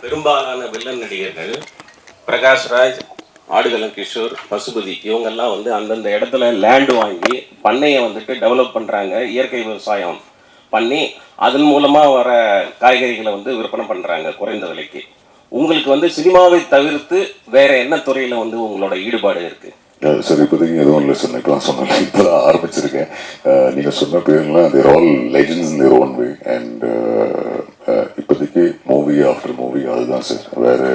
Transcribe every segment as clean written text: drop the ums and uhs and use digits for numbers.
பெரும்பாலான வில்லன் நடிகர்கள் பிரகாஷ்ராஜ், ஆடுகளம் கிஷோர், பசுபதி இவங்கெல்லாம் வந்து அந்தந்த இடத்துல லேண்டு வாங்கி பண்ணையை வந்துட்டு டெவலப் பண்ணுறாங்க. இயற்கை விவசாயம் பண்ணி அதன் மூலமாக வர காய்கறிகளை வந்து விற்பனை பண்ணுறாங்க குறைந்த விலைக்கு. உங்களுக்கு வந்து சினிமாவை தவிர்த்து வேற என்ன துறையில் வந்து உங்களோட ஈடுபாடு இருக்குது? சார் இப்போதைக்கு எதுவும் இல்லை சார். இப்போ தான் சொன்னேன், இப்போ தான் ஆரம்பிச்சிருக்கேன். நீங்கள் சொன்ன பேர்லாம் they're all legends in their own way. And இப்போதைக்கு மூவி ஆஃப்டர் மூவி அதுதான் சார். வேறு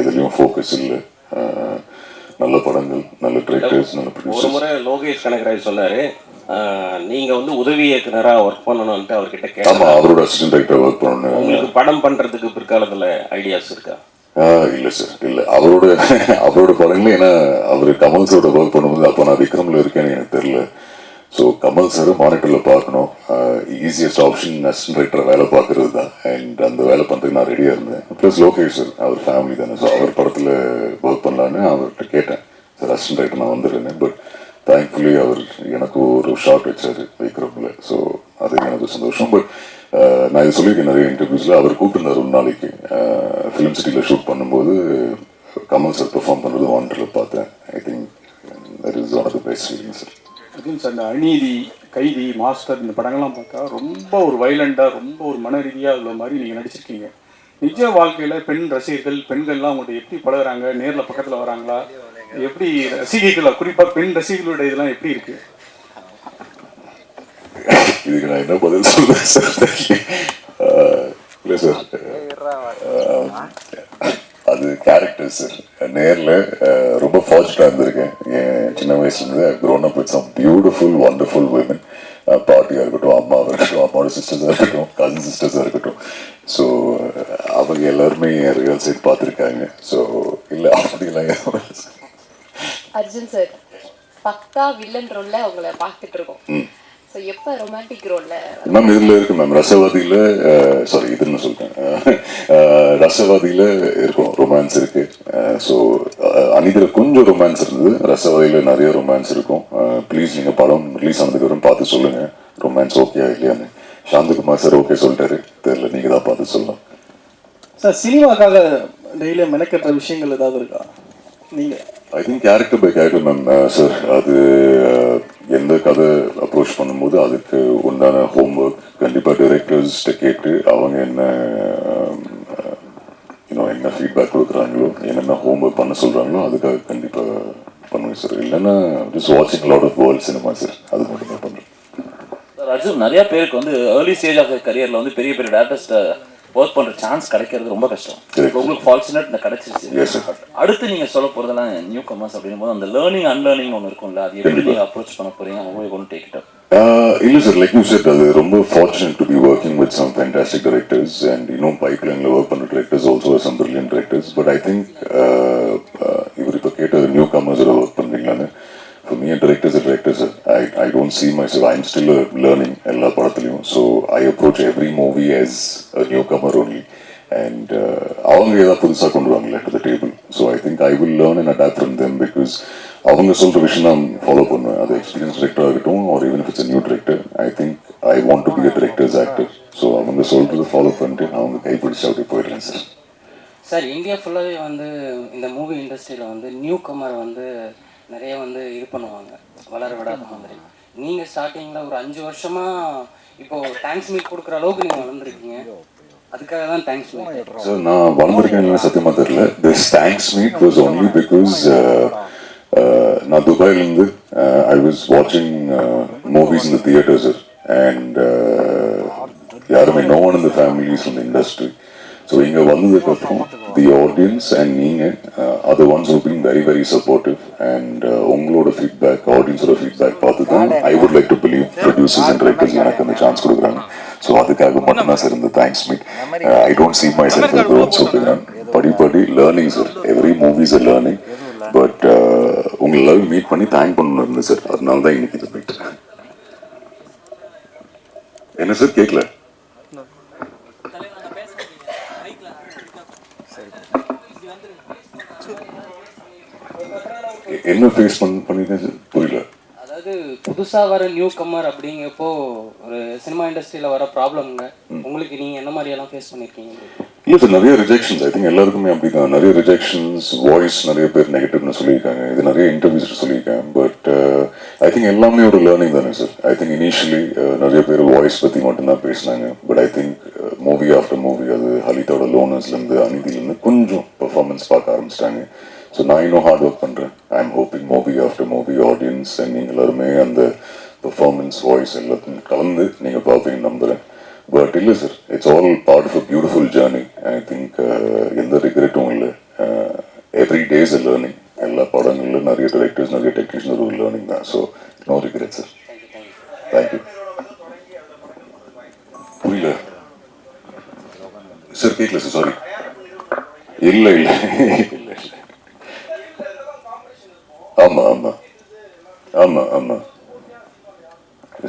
எதுலேயும் ஃபோக்கஸ் இல்லை. நல்ல படங்கள், நல்ல டிரெக்டர்ஸ், நல்ல ப்ரொடியூசர்ஸ். ஒரு முறை லோகேஷ் கனகராஜ் சொன்னார், நீங்கள் வந்து உதவி இயக்குனராக ஒர்க் பண்ணணும்ட்டு அவர்கிட்ட கேட்க. ஆமாம், அவரோட அசிஸ்டன்ட் டைரக்டர் ஒர்க் பண்ணணும். உங்களுக்கு படம் பண்ணுறதுக்கு பிற்காலத்தில் ஐடியாஸ் இருக்கா? இல்லை சார், இல்லை. அவரோட படங்களே, ஏன்னா அவர் கமல் சாரோட ஒர்க் பண்ணும்போது அப்போ நான் விக்ரமில் இருக்கேன்னு எனக்கு தெரியல. ஸோ கமல் சார் மானிட்டரில் பார்க்கணும். ஈஸியஸ்ட் ஆப்ஷன் அசிஸ்டன்ட் டைரக்டரை வேலை பார்க்கறது தான். அண்ட் அந்த வேலை பண்ணுறதுக்கு நான் ரெடியாக இருந்தேன். ப்ளஸ் லோகேஷ் சார் அவர் ஃபேமிலி தானே. ஸோ அவர் படத்தில் ஒர்க் பண்ணலான்னு அவர்கிட்ட கேட்டேன். சார் அசிஸ்டன்ட் டைரக்டர் நான் வந்துடுறேன். பட் தேங்க்ஃபுல்லி அவர் எனக்கு ஒரு ஷார்ட் வச்சார் விக்ரமில். ஸோ அது எனக்கு சந்தோஷம். பட் நான் இது சொல்லியிருக்கேன் நிறைய இன்டர்வியூஸில். அவர் கூப்பிட்டுருந்தார் ஒரு நாளைக்கு ஃபிலிம் சிட்டியில் ஷூட் பண்ணும்போது கமல் சார் பெர்ஃபார்ம் பண்ணுறது வாண்டரில் பார்த்தேன். I think that is one of the best feeling sir. அதுவும் சார் இந்த அநீதி, கைதி, மாஸ்டர் இந்த படங்கள்லாம் பார்த்தா ரொம்ப ஒரு வைலண்டாக, ரொம்ப ஒரு மன ரீதியாக உள்ள மாதிரி நீங்கள் நடிச்சிருக்கீங்க. நிஜ வாழ்க்கையில் பெண் ரசிகர்கள், பெண்கள்லாம் உங்கள்கிட்ட எப்படி பழகுறாங்க? நேரில் பக்கத்தில் வராங்களா? எப்படி ரசிகைகள், குறிப்பாக பெண் ரசிகர்களோட இதெல்லாம் எப்படி இருக்கு? இதுக்கு நான் என்ன பதில் சொல்றேன் சார்? இல்லை சார், அது கேரக்டர் சார். நேரில் ரொம்ப ஃபார்ச்சுனேட்டாக இருந்திருக்கேன். என் சின்ன வயசுலேருந்து grown up with some beautiful wonderful women. பாட்டியாக இருக்கட்டும், அம்மாவாக இருக்கட்டும், அம்மாவோட சிஸ்டர்ஸாக இருக்கட்டும், கசின் சிஸ்டர்ஸாக இருக்கட்டும். ஸோ அவங்க எல்லாருமே என் ரியல் சைட் பார்த்துருக்காங்க. ஸோ இல்லை அப்படிலாம் எதுவும். அர்ஜுன் சார் பக்கா வில்லன் ரோல்ல அவங்கள பார்த்துட்டு இருக்கோம். ஸோ எப்போ ரொமான்டிக் ரோல்ல மேம் இதில் இருக்கு மேம். ரசவாதியில், சாரி இதுன்னு சொல்லிட்டேன், ரசவாதியில் இருக்கும், ரொமான்ஸ் இருக்கு. ஸோ அனிதில் கொஞ்சம் ரொமான்ஸ் இருந்தது, ரசவாதியில் நிறைய ரொமான்ஸ் இருக்கும். ப்ளீஸ் நீங்கள் படம் ரிலீஸ் ஆனதுக்கு வரும் பார்த்து சொல்லுங்கள் ரொமான்ஸ் ஓகே இல்லையான்னு. சாந்தகுமார் சார் ஓகே சொல்லிட்டாரு, தெரியல, நீங்கள் தான் பார்த்து சொல்லலாம் சார். சினிமாக்காக டெய்லியும் மெனக்கட்டுற விஷயங்கள் ஏதாவது இருக்கா நீங்கள்? I think character by character ma'am sir. அது எந்த கதை அப்ரோச் பண்ணும்போது அதுக்கு உண்டான ஹோம்ஒர்க் கண்டிப்பாக டைரக்டர்ஸ்கிட்ட கேட்டு அவங்க என்ன என்ன ஃபீட்பேக் கொடுக்குறாங்களோ, என்னென்ன ஹோம்ஒர்க் பண்ண சொல்கிறாங்களோ அதுக்காக கண்டிப்பாக பண்ணுவேன் சார். இல்லைன்னா ஜஸ்ட் வாட்சிங் lot of world cinema sir, அது மட்டும் தான் பண்ணுறேன். அர்ஜுன், நிறைய பேருக்கு வந்து ஏர்லி ஸ்டேஜ் ஆஃப் கரியரில் வந்து பெரிய பெரிய டேரக்டர்ஸ்ட்டை ஒர்க் பண்ணுற சான்ஸ் கிடைக்கிறது ரொம்ப கஷ்டம். உங்களுக்கு ஃபார்ச்சுனேட் இந்த கிடைச்சிருச்சு. அடுத்து நீங்கள் சொல்ல போகிறதெல்லாம் நியூ கமர்ஸ் அப்படின்னும் போது அந்த லேர்னிங் அன்லேர்னிங் ஒன்று இருக்கும்ல, அது எப்படி நீங்கள் அப்ரோச் பண்ண போகிறீங்க? உங்களுக்கு ஒன்று டேக் இட் அப். இல்லை சார், லைக் யூ செட், அது ரொம்ப fortunate to be working with some fantastic directors and இன்னும் பைப்லைனில் ஒர்க் பண்ணுற directors also some brilliant directors. But I think இவர் இப்போ கேட்ட நியூ கமர்ஸோட ஒர்க் பண்ணுறீங்களான்னு. For me, directors are directors. I don't see myself. I'm still learning எல்லா படத்துலையும். So I approach every movie as a newcomer only. And அவங்க ஏதாவது புதுசாக கொண்டு வாங்கல to the table. So I think I will learn and adapt from them because அவங்க சொல்கிற விஷயம் நான் ஃபாலோ பண்ணுவேன். அது எக்ஸ்பீரியன்ஸ் டிரெக்டராக இருக்கட்டும் or even if it's a new director. I think I want to be a director's actor. So அவங்க சொல்கிறத follow பண்ணிட்டு அவங்க கைப்பிடிச்சு அப்படி போயிடுறேன் சார். சார், இந்தியா ஃபுல்லாகவே வந்து இந்த மூவி இண்டஸ்ட்ரியில் வந்து நியூ கமரை வந்து நிறைய வந்து இது பண்ணுவாங்க, வளர விடாத மாதிரி. நீங்கள் ஸ்டார்டிங்கில் ஒரு 5 வருஷமாக இப்போது தேங்க்ஸ் மீட் கொடுக்குற அளவுக்கு நீங்கள் வளர்ந்துருக்கீங்க. அதுக்காக தான் தேங்க்ஸ் மீட் சார். நான் வளர்ந்துருக்கேன்னு சத்தியமாக தெரியல. This thanks meet was only because நான் துபாயிலேருந்து ஐ வாஸ் வாட்சிங் movies in the theatre sir. And யாருமே no one in the families in the industry. So இங்கே வந்ததுக்கப்புறம் தி ஆடியன்ஸ் அண்ட் நீங்கள் அது ones who been very very supportive. And உங்களோட feedback, ஆடியன்ஸோட ஃபீட்பேக் பார்த்து தான் I would like to believe producers and directors எனக்கு அந்த சான்ஸ் கொடுக்குறாங்க. ஸோ அதுக்காக மட்டும்தான் சார் இந்த thanks meet. I don't see myself as growth சொல்லுறேன். படி learning sir. Every movies are learning. But உங்களை எல்லாரும் மீட் பண்ணி தேங்க் பண்ணணும் இருந்தது சார். அதனால தான் இன்னைக்கு இது மீட். என்ன சார் கேட்கல? என்ன ஃபேஸ் பண்ணிட்டேன் சார், புரியல. அதாவது புதுசாக வர நியூ கம்மர் அப்படிங்கப்போ ஒரு சினிமா இண்டஸ்ட்ரியில் வர ப்ராப்ளம்ங்க உங்களுக்கு நீங்கள் என்ன மாதிரியெல்லாம் ஃபேஸ் பண்ணியிருக்கீங்க? இல்லை சார், நிறைய ரிஜெக்ஷன்ஸ். ஐ திங்க் எல்லாருக்குமே அப்படிதான். நிறைய ரிஜெக்ஷன்ஸ், வாய்ஸ் நிறைய பேர் நெகட்டிவ்னு சொல்லியிருக்காங்க. இது நிறைய இன்டர்வியூஸ் சொல்லியிருக்கேன். பட் ஐ திங்க் எல்லாமே ஒரு லேர்னிங் தானே சார். ஐ திங்க் இனிஷியலி நிறைய பேர் வாய்ஸ் பற்றி மட்டும்தான் பேசினாங்க. But I think movie after movie, அது ஹலிதாவோட லோனர்ஸ்லேருந்து அநீதியிலேருந்து கொஞ்சம் பெர்ஃபார்மன்ஸ் பார்க்க ஆரம்பிச்சிட்டாங்க. ஸோ நான் இன்னும் ஹார்ட் ஒர்க் பண்ணுறேன். I am hoping movie after movie audience and நீங்கள் எல்லாருமே அந்த பெர்ஃபார்மன்ஸ், வாய்ஸ் எல்லாத்தையும் கலந்து நீங்கள் பார்ப்பீங்கன்னு நம்புகிறேன். பட் இல்லை sir, it's all part of a beautiful journey. I think எந்த ரிக்ரெட்டும் இல்லை. Every days a learning. எல்லா படங்களிலும் நிறைய டைரக்டர்ஸ், நிறைய டெக்னீஷியன் ஒரு லேர்னிங் தான். So no regret sir. Thank you. புரியல சார், கேட்கல சார், சாரி. இல்லை இல்லை இல்லை. ஆமாம் ஆமாம் ஆமாம் ஆமாம்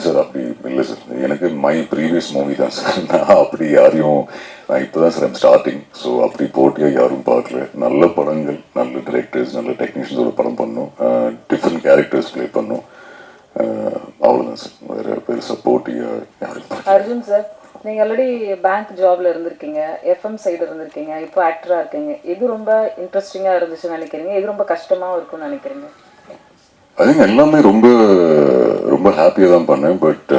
சார், அப்படி இல்லை சார். எனக்கு மை ப்ரீவியஸ் மூவி தான் சார். நான் அப்படி யாரையும், நான் இப்போ தான் சார் ஐம் ஸ்டார்டிங். ஸோ அப்படி போட்டியாக யாரும் பார்க்கல. நல்ல படங்கள், நல்ல டிரெக்டர்ஸ், நல்ல டெக்னீஷியன்ஸோட படம் பண்ணோம். டிஃப்ரெண்ட் கேரக்டர்ஸ் ப்ளே பண்ணோம். அவ்வளோதான் சார். வேறு பெருசாக போட்டியாக யாரும். அர்ஜுன் சார், நீங்கள் ஆல்ரெடி பேங்க் ஜாப்ல இருந்திருக்கீங்க, எஃப்எம் சைடு இருந்திருக்கீங்க, இப்போ ஆக்டராக இருக்கீங்க. எது ரொம்ப இன்ட்ரெஸ்டிங்காக இருந்துச்சுன்னு நினைக்கிறீங்க? எது ரொம்ப கஷ்டமாக இருக்கும்னு நினைக்கிறீங்க? ஐ திங்க் எல்லாமே ரொம்ப ரொம்ப ஹாப்பியாக தான் பண்ணேன். பட்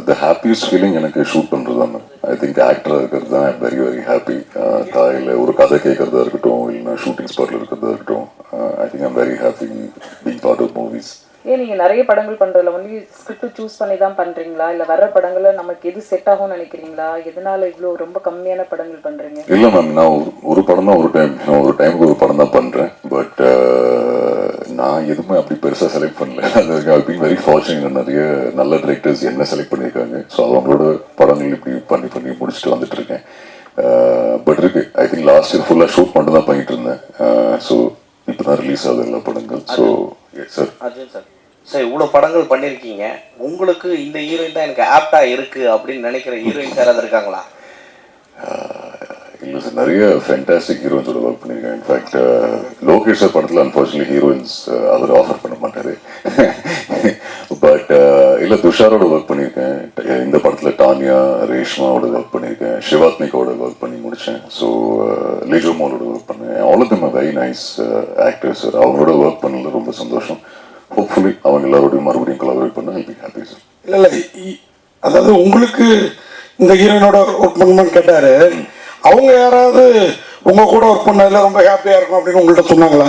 த ஹாப்பியஸ்ட் ஃபீலிங் எனக்கு ஷூட் பண்ணுறது தான். ஐ திங்க் ஆக்டராக இருக்கிறது தான் வெரி வெரி ஹாப்பி. தாயில் ஒரு கதை கேட்குறதா இருக்கட்டும், இல்லைன்னா ஷூட்டிங் ஸ்பாட்டில் இருக்கிறதா இருக்கட்டும், I think I'm very happy being part of movies. ஏன் நீங்கள் நிறைய படங்கள் பண்ணுறதுல வந்து ஸ்கிரிப்ட் சூஸ் பண்ணி தான் பண்ணுறீங்களா, இல்லை வர்ற படங்களில் நமக்கு எது செட் ஆகும்னு நினைக்கிறீங்களா? எதனால இவ்வளோ ரொம்ப கம்மியான படங்கள் பண்ணுறீங்க? இல்லை மேம், நான் ஒரு படம் தான் ஒரு டைமுக்கு ஒரு படம் தான் பண்ணுறேன். பட் நான் எதுவுமே அப்படி பெருசாக செலக்ட் பண்ணல. அது பீன் வெரி ஃபார்ச்சுனேட். நிறைய நல்ல டிரெக்டர்ஸ் என்ன செலக்ட் பண்ணியிருக்காங்க. ஸோ அவங்களோட படங்கள் இப்படி பண்ணி முடிச்சுட்டு வந்துட்டு இருக்கேன். பட் இருக்கு, ஐ திங்க் லாஸ்ட் இயர் ஃபுல்லாக ஷூட் மட்டும் தான் பண்ணிட்டு இருந்தேன். ஸோ இப்போ தான் ரிலீஸ் ஆகுது எல்லா படங்கள். So sir, Arjun sir, sir இவ்வளோ படங்கள் பண்ணியிருக்கீங்க. உங்களுக்கு இந்த ஹீரோயின் தான் எனக்கு ஆப்டாக இருக்குது அப்படின்னு நினைக்கிற ஹீரோயின்ஸ் யாராவது இருக்காங்களா? இல்லை சார், நிறைய ஃபேண்டாஸ்டிக் ஹீரோயின்ஸோட ஒர்க் பண்ணியிருக்கேன். இன்ஃபேக்ட் லோகேஷ் சார் படத்தில் அன்ஃபார்ச்சுனேட்லி ஹீரோயின்ஸ் அவர் ஆஃபர் பண்ண மாட்டார். பட் இல்லை, துஷாரோட ஒர்க் பண்ணியிருக்கேன். இந்த படத்தில் டானியா, ரேஷ்மாவோட ஒர்க் பண்ணியிருக்கேன். சிவாத்மிகாவோட ஒர்க் பண்ணி முடித்தேன். ஸோ லிஜோமோலோட ஒர்க் பண்ணேன். All of them are very nice actors sir. அவங்களோட ஒர்க் பண்ணல ரொம்ப சந்தோஷம். ஹோப்ஃபுல்லி அவங்க எல்லாரோடையும் மறுபடியும் கொலாபரேட் பண்ண ஐ பி ஹாப்பி சார். இல்லை இல்லை, அதாவது உங்களுக்கு இந்த ஹீரோயினோட ஒர்க் பண்ணணும்னு கேட்டார். அவங்க யாராவது உங்க கூட ஒர்க் பண்ணதில் ரொம்ப ஹாப்பியாக இருக்கும் அப்படின்னு உங்கள்கிட்ட சொன்னாங்களா?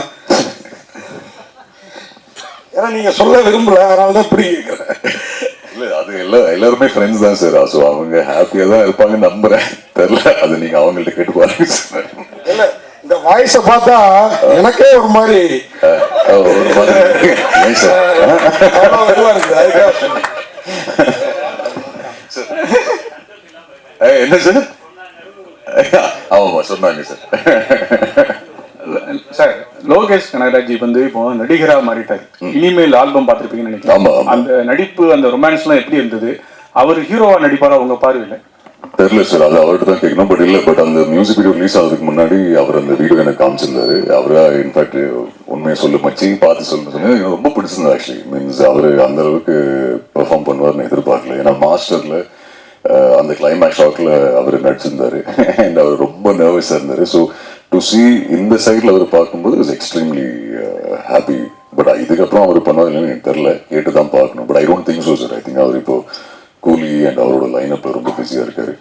ஏன்னா நீங்கள் சொல்ல விரும்பல, அதனால தான் இப்படி கேட்குறேன். இல்லை, அது எல்லாருமே ஃப்ரெண்ட்ஸ் தான் சார். ஸோ அவங்க ஹாப்பியாக தான் இருப்பாங்கன்னு நம்புகிறேன். தெரில, அது நீங்கள் அவங்கள்ட்ட கேட்டு பாருங்க சார். இல்லை, இந்த வாய்ஸை பார்த்தா எனக்கே ஒரு மாதிரி ஏன் சார் என்ன சார்? ஆமாம் சொன்னாங்க சார். சார், லோகேஷ் கனகராஜ் வந்து இப்போ நடிகரா மாறிட்டாரு. இனிமேல் ஆல்பம் பார்த்துருப்பீங்கன்னு நினைக்கிறேன். அந்த நடிப்பு, அந்த ரொமான்ஸ்லாம் எப்படி இருந்தது? அவர் ஹீரோவா நடிப்பாரா உங்க பார்வையில? தெரியல சார், அது அவர்கிட்ட தான் கேட்கணும். பட் இல்லை, பட் அந்த மியூசிக் வீடியோ ரிலீஸ் ஆகிறதுக்கு முன்னாடி அவர் அந்த வீடியோ எனக்கு காமிச்சிருந்தாரு. அவரா இன்ஃபேக்ட் உண்மையை சொல்லு மச்சி, பார்த்து சொல்லுன்னு சொன்னேன். எனக்கு ரொம்ப பிடிச்சிருந்தது ஆக்சுவலி. மீன்ஸ் அவர் அந்த அளவுக்கு பெர்ஃபார்ம் பண்ணுவார்னு எதிர்பார்க்கல. ஏன்னா மாஸ்டர்ல அந்த கிளைமேக்ஸ் ஷாட்ல அவர் நடிச்சிருந்தாரு. அண்ட் அவர் ரொம்ப நர்வஸாக இருந்தார். ஸோ டு சி இந்த சைடில் அவர் பார்க்கும்போது இஸ் எக்ஸ்ட்ரீம்லி ஹாப்பி. பட் இதுக்கப்புறம் அவர் பண்ணாது இல்லைன்னு எனக்கு தெரில, கேட்டு தான் பார்க்கணும். But I don't think so sir. I think அவர் இப்போ கூலி அண்ட் அவரோட லைனப்பில் ரொம்ப பிஸியாக இருக்காரு.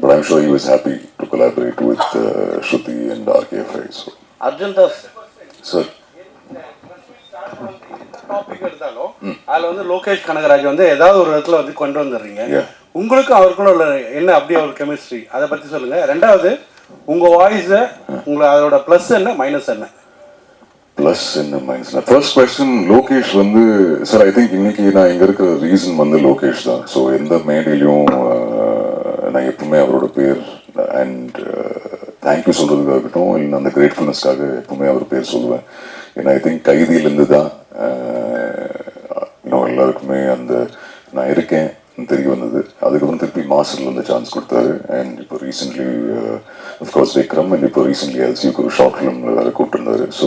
But I'm sure he was happy to collaborate with Shruti and RKFI. So Arjun Das sir, topic எடுத்தாலும் அதில் வந்து லோகேஷ் கனகராஜ் வந்து ஏதாவது ஒரு இடத்துல வந்து கொண்டு வந்துடுறீங்க. உங்களுக்கும் அவருக்குள்ள உள்ள என்ன அப்படியே ஒரு கெமிஸ்ட்ரி, அதை பற்றி சொல்லுங்க. ரெண்டாவது, உங்க வாய்ஸை உங்களை அதோட ப்ளஸ் என்ன மைனஸ் என்ன? ப்ளஸ் என்ன மைனஸ்? ஃபர்ஸ்ட் கொஸ்டின், லோகேஷ் வந்து சார் ஐ திங்க் இன்னைக்கு நான் இங்கே இருக்கிற ரீசன் வந்து லோகேஷ் தான். ஸோ எந்த மேடையிலையும் நான் எப்பவுமே அவரோட பேர் அண்ட் தேங்க்யூ சொல்கிறதுக்காக இருக்கட்டும், இல்லை அந்த கிரேட்ஃபுல்னஸ்க்காக எப்பவுமே அவர் பேர் சொல்லுவேன். ஏன்னா ஐ திங்க் கைதியிலேருந்து தான் இன்னும் எல்லாருக்குமே அந்த நான் இருக்கேன் தெரிய வந்தது. அதுக்கப்புறம் திருப்பி மாஸ்டர்ல இருந்து சான்ஸ் கொடுத்தாரு. அண்ட் இப்போ ரீசென்ட்லி அஃப்கோர்ஸ் விக்ரம், அண்ட் இப்போ ரீசென்ட்லி எல்சிக்கு ஒரு ஷார்ட் ஃபிலிம்ல வேற கூப்பிட்டுருந்தாரு. ஸோ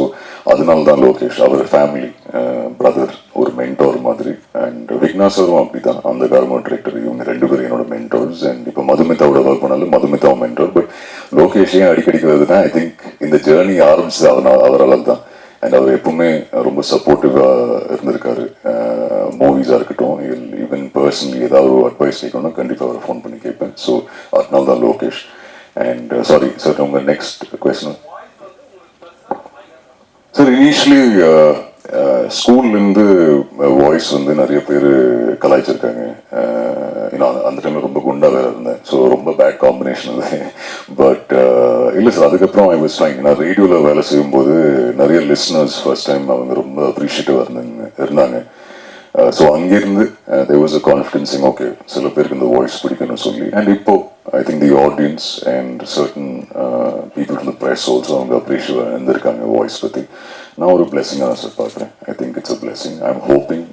அதனால தான் லோகேஷ் அவர் ஃபேமிலி பிரதர், ஒரு மென்டோர் மாதிரி. அண்ட் விக்னாசரும் அப்படிதான், அந்த கார்மெண்ட் டிரெக்டர். இவங்க ரெண்டு பேரும் என்னோட மென்டோர்ஸ். அண்ட் இப்போ மதுமிதாவோட ஒர்க் பண்ணாலும் மதுமிதாவும் மென்டோர். பட் லோகேஷ் ஏன் அடிக்கடிக்கு வருதுன்னா ஐ திங்க் இந்த ஜேர்னி ஆரம்பிச்சது அவரால் தான். அண்ட் அவர் எப்பவுமே ரொம்ப சப்போர்ட்டிவாக இருந்திருக்காரு. மூவிஸாக இருக்கட்டும், ஈவன் பர்சனலி ஏதாவது ஒரு அட்வைஸ் கேட்கணும்னா கண்டிப்பாக அவர் ஃபோன் பண்ணி கேட்பேன். ஸோ அதனால தான் லோகேஷ். அண்ட் சாரி சார், உங்கள் நெக்ஸ்ட் கொஸ்டின் சார். இனிஷியலி ஸ்கூல்லேருந்து வாய்ஸ் வந்து நிறைய பேர் கலாய்ச்சிருக்காங்க. அந்த டைமில் ரொம்ப குண்டா வேறு இருந்தேன். ஸோ ரொம்ப பேட் காம்பினேஷன் அது. பட் இல்லை சார், அதுக்கப்புறம் ஐ வாஸ் ஃபைன். நான் ரேடியோவில் வேலை செய்யும்போது நிறைய லிஸ்னர்ஸ் ஃபர்ஸ்ட் டைம் அவங்க ரொம்ப அப்ரிஷியேட்டிவாக இருந்தாங்க. ஸோ அங்கேருந்து தேர் வாஸ் அ கான்ஃபிடென்சிங், ஓகே சில பேருக்கு இந்த வாய்ஸ் பிடிக்கணும்னு சொல்லி. அண்ட் இப்போ I think the audience and certain people from the press also அவங்க அப்ரிஷியேட் இருந்திருக்காங்க வாய்ஸ் பற்றி. நான் ஒரு பிளெஸிங்காக தான் சார் பார்க்குறேன். I think it's a blessing. I am hoping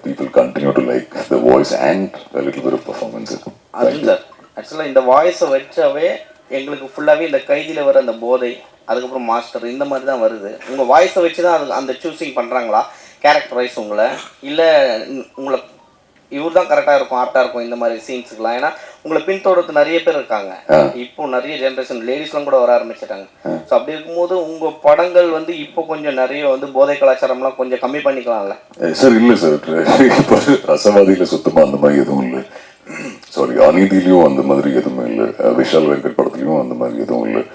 people continue to like the voice and a little bit of performance. அதுவும் sir ஆக்சுவலாக இந்த வாய்ஸை வச்சாவே எங்களுக்கு ஃபுல்லாகவே இந்த கைதியில் வர அந்த போதை, அதுக்கப்புறம் மாஸ்டர் இந்த மாதிரி தான் வருது. உங்கள் வாய்ஸை வச்சு தான் அது அந்த சூஸிங் பண்ணுறாங்களா கேரக்டர் வைஸ் உங்களை, இல்லை உங்களை இவர் தான் கரெக்டாக இருக்கும் ஆப்டாக இருக்கும் இந்த மாதிரி சீன்ஸுக்கெலாம்? ஏன்னா உங்களை பின்தொடர்ந்து நிறைய பேர் இருக்காங்க. இப்போ நிறைய ஜென்ரேஷன் லேடிஸ்லாம் கூட வர ஆரம்பிச்சிட்டாங்க. ஸோ அப்படி இருக்கும்போது உங்கள் படங்கள் வந்து இப்போ கொஞ்சம் நிறைய வந்து போதை கலாச்சாரம்லாம் கொஞ்சம் கம்மி பண்ணிக்கலாம்ல சார்? இல்லை சார், இப்போ ரசவாதியில் சுத்தமாக அந்த மாதிரி எதுவும் இல்லை. சாரி, அநீதியிலையும் அந்த மாதிரி எதுவுமே இல்லை. விஷால் வெங்கட் படத்துலையும் அந்த மாதிரி எதுவும் இல்லை.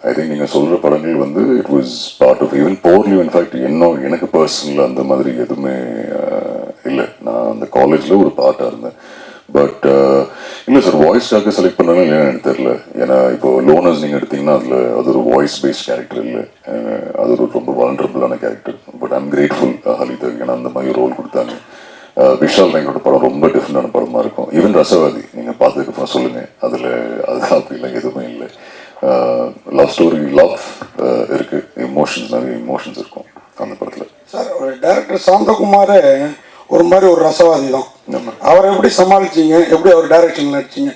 ஐ திங்க் நீங்கள் சொல்கிற படங்கள் வந்து it was part of even போர்லியும். இன்ஃபேக்ட் எனக்கு பர்சனலாக அந்த மாதிரி எதுவுமே இல்லை. நான் அந்த காலேஜில் ஒரு பார்ட்டாக இருந்தேன். பட் இல்லை சார், வாய்ஸ்க்காக செலக்ட் பண்ணாலும் இல்லைன்னு எனக்கு தெரியல. ஏன்னா இப்போ லோனர்ஸ் நீங்கள் எடுத்தீங்கன்னா அதில் அது ஒரு வாய்ஸ் பேஸ்ட் கேரக்டர் இல்லை, அது ஒரு ரொம்ப வல்னரபிளான கேரக்டர். பட் ஐம் கிரேட்ஃபுல் ஹலிதர், ஏன்னா அந்த மாதிரி ரோல் கொடுத்தாங்க. விஷால் வெங்கடோட படம் ரொம்ப டிஃப்ரெண்டான படமாக இருக்கும். ஈவன் ரசவாதி நீங்கள் பார்த்ததுக்கப்புறம் சொல்லுங்கள், அதில் அது அப்படிலாம் எதுவுமே இல்லை. லவ் ஸ்டோரி, லவ் இருக்குது, எமோஷன்ஸ், நிறைய எமோஷன்ஸ் இருக்கும் அந்த படத்தில். சார், ஒரு டைரக்டர் சாந்தகுமார் ஒரு மாதிரி ஒரு ரசவாதி தான். அவரை எப்படி சமாளிச்சிங்க? எப்படி அவர் டைரக்ஷன் நடிச்சிங்க?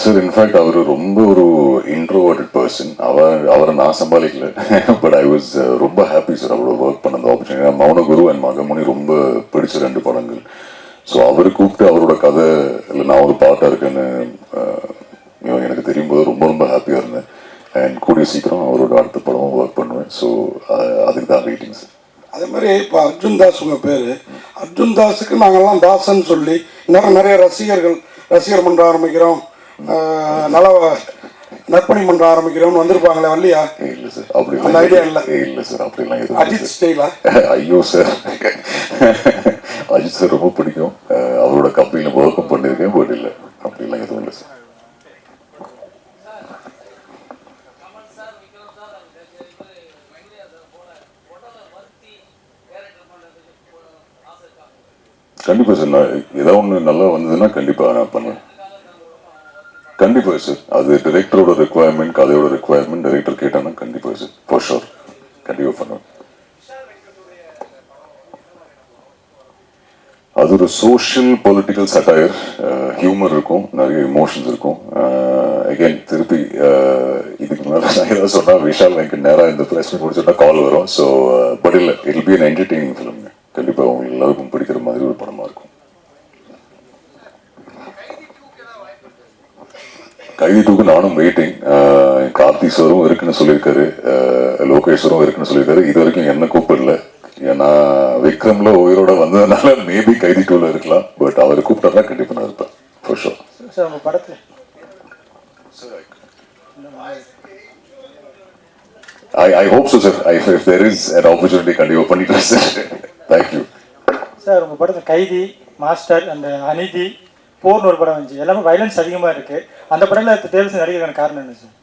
சார், இன்ஃபேக்ட் அவர் ரொம்ப ஒரு இன்ட்ரோவர்டட் பர்சன். அவரை நான் சமாளிக்கல. பட் ஐ வாஸ் ரொம்ப ஹாப்பி சார் அவரோட ஒர்க் பண்ண அந்த ஆப்பர்ச்சுனிட்டி. மௌனகுரு அண்ட் மகமுனி ரொம்ப பிடிச்ச 2 படங்கள். ஸோ அவர் கூப்பிட்டு அவரோட கதை இல்லை நான் ஒரு பாட்டாக இருக்கேன்னு எனக்கு தெரியும் போது ரொம்ப ரொம்ப ஹாப்பியாக இருந்தேன். அண்ட் கூடிய சீக்கிரம் அவரோட அடுத்த படமும் ஒர்க் பண்ணுவேன். ஸோ அதுக்கு தான் வெயிட்டிங் சார். அதே மாதிரி இப்போ அர்ஜுன் தாஸ் உங்கள் பேர். அர்ஜுன் தாஸுக்கு நாங்கள்லாம் தாசன்னு சொல்லி நிறைய ரசிகர் மன்ற ஆரம்பிக்கிறோம், நற்பணி மன்ற ஆரம்பிக்கிறோம்னு வந்திருப்பாங்களே, வரலையா? இல்லை சார், அப்படி அந்த ஐடியா இல்லை. இல்லை சார், அப்படிலாம் எதுவும். அஜித் ஸ்டைலா? ஐயோ சார், அஜித் சார் ரொம்ப பிடிக்கும். அவரோட கம்பெனியில் ஒர்க்கும் பண்ணியிருக்கேன். பட் இல்லை, அப்படிலாம் எதுவும் இல்லை சார். கண்டிப்பாக சார், நான் ஏதாவது ஒன்று நல்லா வந்ததுன்னா கண்டிப்பாக நான் பண்ணுவேன். கண்டிப்பாக சார், அது டைரக்டரோட ரெக்குவயர்மெண்ட், கதையோட ரெக்குவயர்மெண்ட், டைரக்டர் கேட்டானா கண்டிப்பாக சார், ஃபார் ஷோர் கண்டிப்பாக பண்ணுவேன். அது ஒரு சோஷியல் பொலிட்டிக்கல் சட்டையர், ஹியூமர் இருக்கும், நிறைய இமோஷன்ஸ் இருக்கும். அகெயின் திருப்பி இதுக்கு மேலே நான் ஏதாவது சொன்னால் விஷால் வெங்கட் நேராக இந்த ப்ரெஸ் மீட் முடிச்சுட்டா கால் வரும். ஸோ பட் இல்லை, it be an entertaining film. கண்டிப்பாக உங்களுக்கு எல்லாருக்கும் பிடிக்கிற மாதிரி ஒரு படமாக இருக்கும். கைதி 2க்கு நானும் வெயிட்டிங். கார்த்தி சாரும் இருக்குன்னு சொல்லியிருக்காரு, லோகேஸ்வரும் இருக்குன்னு சொல்லியிருக்காரு. இது வரைக்கும் என்ன கூப்பிடல. ஏன்னா விக்ரம்ல உயிரோட வந்ததுனால மேபி கைதி 2ல இருக்கலாம். பட் அவர் கூப்பிட்டாருன்னா கண்டிப்பாக நான் இருப்பேன், ஃபார் ஷோர். சார், உங்கள் படத்தில் I hope so, sir. If there is an opportunity, கண்டிப்பாக பண்ணிட்டு சார். Thank you sir. உங்கள் படத்தில் கைதி, மாஸ்டர், அந்த அநீதி, போர்னு ஒரு படம் வந்துச்சு. எல்லாமே வைலன்ஸ் அதிகமாக இருக்குது. அந்த படத்தில் தேர்வு நடிக்கிறதுக்கான காரணம் என்ன சார்?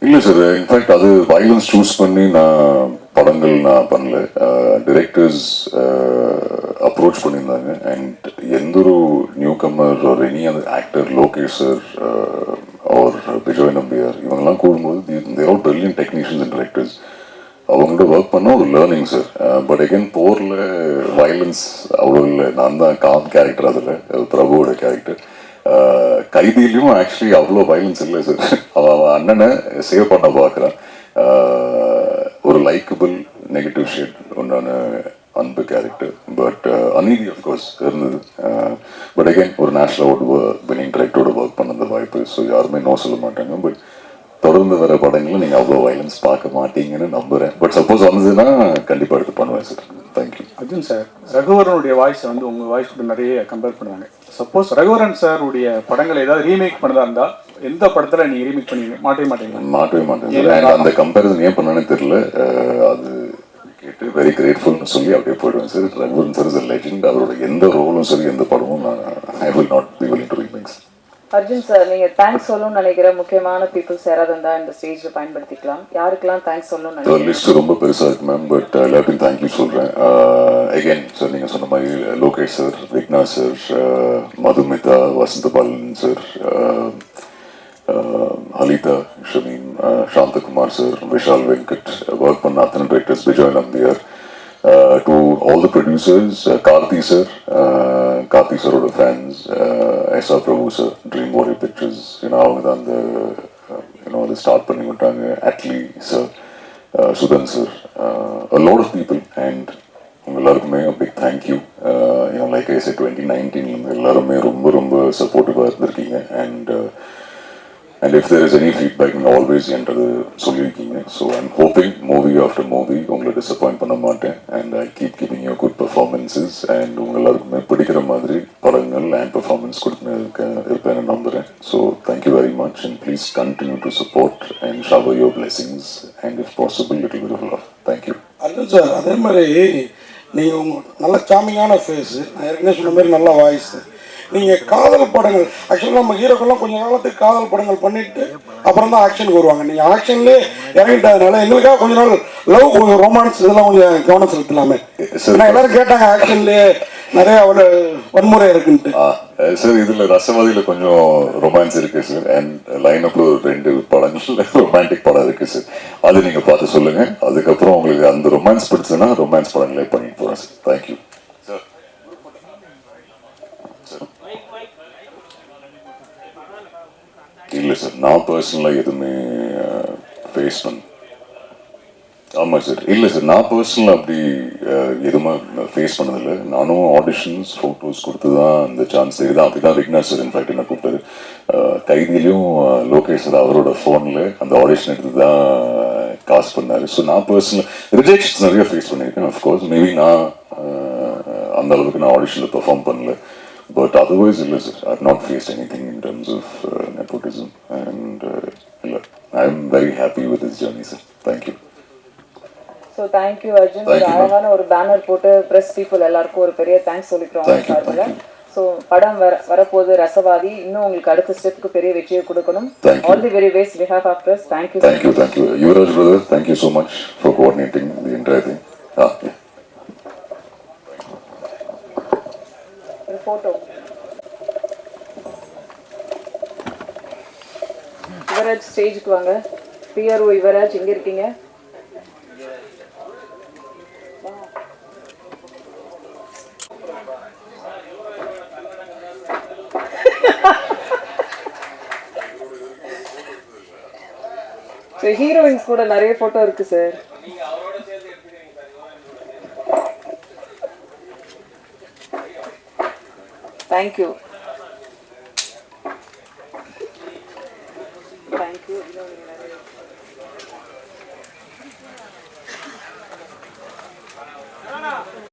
இல்லை சார், இன்ஃபேக்ட் அது வைலன்ஸ் சூஸ் பண்ணி நான் படங்கள் நான் பண்ணல. டிரெக்டர்ஸ் அப்ரோச் பண்ணியிருந்தாங்க. அண்ட் எந்த ஒரு நியூ கம்மர் ஒரு எனி அந்த actor, Lokesh sir or Vijay Nambiar, இவங்கெல்லாம் கூடும்போது there are brilliant technicians and directors. அவங்கள்ட்ட ஒர்க் பண்ணால் ஒரு லேர்னிங் சார். பட் அகெயின் போரில் வைலன்ஸ் அவ்வளோ இல்லை. நான் தான் காம் கேரக்டர், அதில் பிரபுவோட கேரக்டர். கைதியிலையும் ஆக்சுவலி அவ்வளோ வைலன்ஸ் இல்லை சார். அவன் அண்ணனை சேவ் பண்ண பார்க்குறான். ஒரு லைக்கபிள் நெகட்டிவ் ஷேட் உண்டான அன்பு கேரக்டர். பட் அநீதி அஃப்கோர்ஸ் இருந்தது. பட் அகைன் ஒரு நேஷனல் அவார்டு வினிங் டைரக்டரோட ஒர்க் பண்ண அந்த வாய்ப்பு. ஸோ யாருமே நோ சொல்ல மாட்டாங்க. பட் தொடர்ந்து வர படங்களும் நீங்கள் அவ்வளோ வயலன்ஸ் பார்க்க மாட்டீங்கன்னு நம்புகிறேன். பட் சப்போஸ் வந்ததுன்னா கண்டிப்பாக எடுத்து பண்ணுவேன் சார். தேங்க்யூ. அர்ஜுன் சார், ரகுவரனுடைய வாய்ஸை வந்து உங்கள் வாய்ஸ் கூட நிறைய கம்பேர் பண்ணுவாங்க. சப்போஸ் ரகுவரன் சாருடைய படங்களை ஏதாவது ரீமேக் பண்ணதா இருந்தால் எந்த படத்தில் நீங்கள் ரீமேக் பண்ணி மாட்டவே மாட்டேன். அந்த கம்பேரிசன் ஏன் பண்ணானே தெரியல. அது கேட்டு வெரி கிரேட்ஃபுல்னு சொல்லி அப்படியே போயிடுவேன் sir. Raghuvaran sir is a legend. அவரோட எந்த ரோலும் சரி எந்த படமும் I will not be willing to remake. Arjun sir, நீங்கள் தேங்க்ஸ் சொல்லணும்னு நினைக்கிற முக்கியமான பீப்புள்ஸ் யாராவது இருந்தால் இந்த ஸ்டேஜில் பயன்படுத்திக்கலாம். யாருக்கெல்லாம் தேங்க்ஸ் சொல்லணும்னு நினைக்கிறேன்? லிஸ்ட் ரொம்ப பெருசாக இருக்கு மேம். பட் எல்லாத்தையும் தேங்க்யூ சொல்கிறேன். அகெயின் சார் நீங்கள் சொன்ன மாதிரி Lokesh sir, Vigna sir, Madhumitha, Vasanthabalan sir, Halitha, Shameem, Santhakumar sir, Vishal Venkat, work பண்ண அத்தனை directors, Vijay Nambiar, to all the producers, Karthi sir, Karthi sir oda fans, S.R. Prabhu sir, Dream Warrior Pictures, அவங்க தான் அந்த அதை ஸ்டார்ட் பண்ணி விட்டாங்க. Atlee sir, Sudhan sir, a lot of people, and உங்க எல்லாருக்குமே big thank you. Like I say 2019 எல்லாருமே ரொம்ப ரொம்ப சப்போர்ட்டிவாக இருந்திருக்கீங்க. And if there is any feedback, you always enter the solution. So I'm hoping movie after movie, you disappoint பண்ண மாட்டேன். And I keep giving you good performances. And உங்களுக்குமே பிடிக்கிற மாதிரி படங்கள் and performance இருப்பேன்னு நம்புறேன். So thank you very much, and please continue to support and shower your blessings, and if possible, little bit of love. Thank you. Arjun sir, அதே மாதிரி நீங்கள் நல்ல சாமியான ஃபேஸு, நான் ஏற்கனவே சொன்ன மாதிரி நல்ல வாய்ஸு. நீங்கள் காதல் படங்கள் ஆக்சுவலாக நம்ம ஹீரோக்கெல்லாம் கொஞ்சம் காலத்துக்கு காதல் படங்கள் பண்ணிட்டு அப்புறம் தான் ஆக்ஷனுக்கு வருவாங்க. நீங்கள் ஆக்ஷன்லேயே இறங்கிட்டதுனால எங்களுக்காக கொஞ்ச நாள் லவ், கொஞ்சம் ரொமான்ஸ் இதெல்லாம் கொஞ்சம் கவனம் செலுத்தலாமே. ஏன்னா எல்லாரும் கேட்டாங்க ஆக்ஷன்லேயே நிறைய ஒரு வன்முறை இருக்குன்ட்டு. சார் இதில் ரசவாதியில் கொஞ்சம் ரொமான்ஸ் இருக்குது சார். அண்ட் லைனப்பில் ஒரு 2 படங்கள் ரொமான்டிக் படம் இருக்குது சார். அது நீங்கள் பார்த்து சொல்லுங்கள். அதுக்கப்புறம் உங்களுக்கு அந்த ரொமான்ஸ் பிடிச்சதுன்னா ரொமான்ஸ் படங்களே பண்ணிட்டு போகிறேன் சார். தேங்க்யூ. இல்லை சார், நான் பர்சனலாக எதுவுமே ஃபேஸ் பண்ண. ஆமாம் சார், இல்லை சார், நான் பர்சனலாக அப்படி எதுவுமே ஃபேஸ் பண்ணதில்லை. நானும் ஆடிஷன்ஸ் ஃபோட்டோஸ் கொடுத்து தான் அந்த சான்ஸ் தெரியுது. அப்படி தான் விக்னா சார் இன்ஃபேக்ட் என்ன கூப்பிட்டாரு. கைதிலையும் லோகேஷ் சார் அவரோட ஃபோனில் அந்த ஆடிஷன் எடுத்து தான் காசு பண்ணார். ஸோ நான் பர்சனலாக ரிஜெக்ஷன்ஸ் நிறைய ஃபேஸ் பண்ணியிருக்கேன். அஃப்கோர்ஸ் மேபி நான் அந்த அளவுக்கு நான் ஆடிஷனில் பெர்ஃபார்ம் பண்ணல. But otherwise, sir, I have not faced anything in terms of nepotism, and I am very happy with this journey, sir. Thank you. So thank you, Arjun. ஒரு அழகான ஒரு banner போட்டு press people எல்லாருக்கும் ஒரு பெரிய thanks சொல்லிக்கிறோம். So படம் வரப்போது ரசவாதி. இன்னும் உங்களுக்கு அடுத்த ஸ்டெப்க்கு பெரிய வெற்றியை கொடுக்கணும். All the very best behalf of us. Thank you. Thank you. Yuvraj brother, thank you so much for coordinating the entire thing. Yeah. Photo Yuvraj ஸ்டேஜுக்கு வாங்க. பிஆர்ஓ யுவராஜ் எங்க இருக்கீங்க? ஹீரோயின்ஸ் கூட நிறைய போட்டோ இருக்கு சார். Thank you.